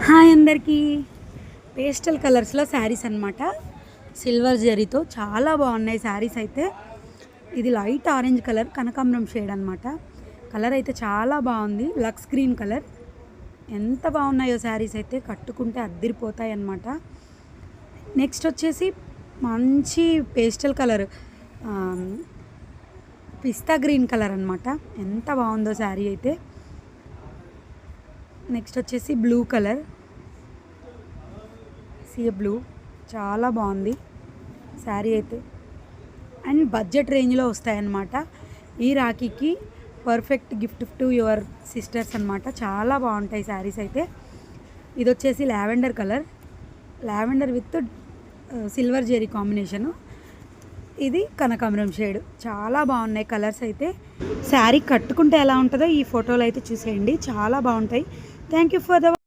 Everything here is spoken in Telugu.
హాయ్ అందరికీ. పేస్టల్ కలర్స్లో శారీస్ అనమాట. సిల్వర్ జరీతో చాలా బాగున్నాయి శారీస్ అయితే. ఇది లైట్ ఆరెంజ్ కలర్, కనకాంబరం షేడ్ అనమాట. కలర్ అయితే చాలా బాగుంది. లక్స్ గ్రీన్ కలర్. ఎంత బాగున్నాయో శారీస్ అయితే, కట్టుకుంటే అద్దిరిపోతాయి అన్నమాట. నెక్స్ట్ వచ్చేసి మంచి పేస్టల్ కలర్, పిస్తా గ్రీన్ కలర్ అనమాట. ఎంత బాగుందో శారీ అయితే. నెక్స్ట్ వచ్చేసి బ్లూ కలర్, సీ బ్లూ, చాలా బాగుంది శారీ అయితే. అండ్ బడ్జెట్ రేంజ్లో వస్తాయన్నమాట. ఈ రాఖీకి perfect gift to your sisters అనమాట. చాలా బాగుంటాయి శారీస్ అయితే. ఇది వచ్చేసి lavender colour, lavender with silver zari combination. ఇది కనకాంబరం షేడ్. చాలా బాగున్నాయి కలర్స్ అయితే. శారీ కట్టుకుంటే ఎలా ఉంటుందో ఈ ఫోటోలో అయితే చూసేయండి. చాలా బాగుంటాయి. Thank you for the